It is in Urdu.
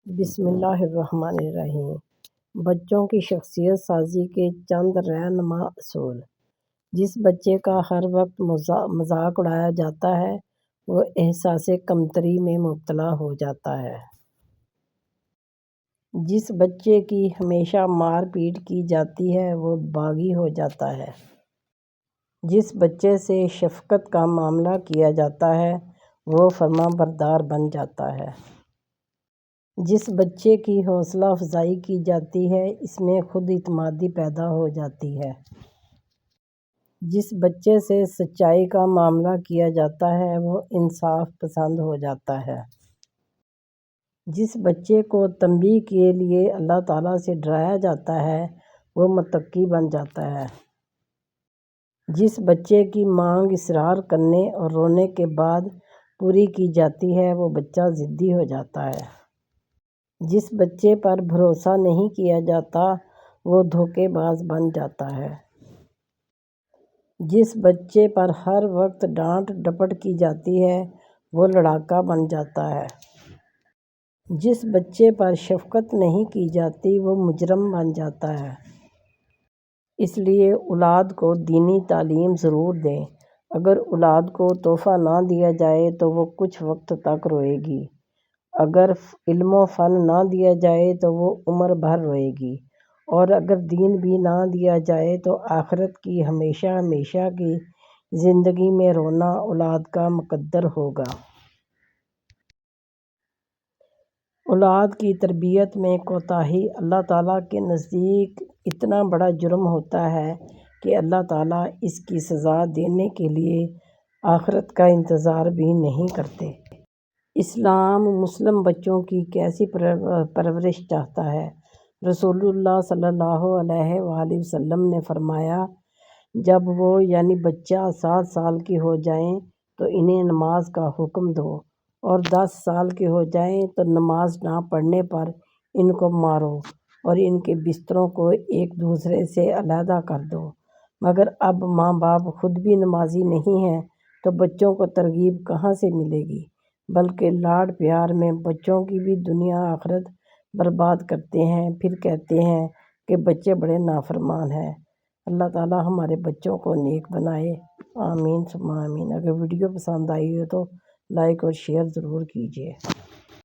بسم اللہ الرحمن الرحیم۔ بچوں کی شخصیت سازی کے چند رہنما اصول۔ جس بچے کا ہر وقت مذاق اڑایا جاتا ہے وہ احساس کمتری میں مبتلا ہو جاتا ہے۔ جس بچے کی ہمیشہ مار پیٹ کی جاتی ہے وہ باغی ہو جاتا ہے۔ جس بچے سے شفقت کا معاملہ کیا جاتا ہے وہ فرمانبردار بن جاتا ہے۔ جس بچے کی حوصلہ افزائی کی جاتی ہے اس میں خود اعتمادی پیدا ہو جاتی ہے۔ جس بچے سے سچائی کا معاملہ کیا جاتا ہے وہ انصاف پسند ہو جاتا ہے۔ جس بچے کو تنبیہ کے لیے اللہ تعالیٰ سے ڈرایا جاتا ہے وہ متقی بن جاتا ہے۔ جس بچے کی مانگ اصرار کرنے اور رونے کے بعد پوری کی جاتی ہے وہ بچہ ضدی ہو جاتا ہے۔ جس بچے پر بھروسہ نہیں کیا جاتا وہ دھوکے باز بن جاتا ہے۔ جس بچے پر ہر وقت ڈانٹ ڈپٹ کی جاتی ہے وہ لڑاکا بن جاتا ہے۔ جس بچے پر شفقت نہیں کی جاتی وہ مجرم بن جاتا ہے۔ اس لیے اولاد کو دینی تعلیم ضرور دیں۔ اگر اولاد کو تحفہ نہ دیا جائے تو وہ کچھ وقت تک روئے گی۔ اگر علم و فن نہ دیا جائے تو وہ عمر بھر روئے گی، اور اگر دین بھی نہ دیا جائے تو آخرت کی ہمیشہ ہمیشہ کی زندگی میں رونا اولاد کا مقدر ہوگا۔ اولاد کی تربیت میں کوتاہی اللہ تعالیٰ کے نزدیک اتنا بڑا جرم ہوتا ہے کہ اللہ تعالیٰ اس کی سزا دینے کے لیے آخرت کا انتظار بھی نہیں کرتے۔ اسلام مسلم بچوں کی کیسی پرورش چاہتا ہے؟ رسول اللہ صلی اللہ علیہ وآلہ وسلم نے فرمایا، جب وہ یعنی بچہ 7 سال کے ہو جائیں تو انہیں نماز کا حکم دو، اور 10 سال کے ہو جائیں تو نماز نہ پڑھنے پر ان کو مارو اور ان کے بستروں کو ایک دوسرے سے علیحدہ کر دو۔ مگر اب ماں باپ خود بھی نمازی نہیں ہیں تو بچوں کو ترغیب کہاں سے ملے گی، بلکہ لاڈ پیار میں بچوں کی بھی دنیا آخرت برباد کرتے ہیں، پھر کہتے ہیں کہ بچے بڑے نافرمان ہیں۔ اللہ تعالیٰ ہمارے بچوں کو نیک بنائے، آمین ثم آمین۔ اگر ویڈیو پسند آئی ہو تو لائک اور شیئر ضرور کیجیے۔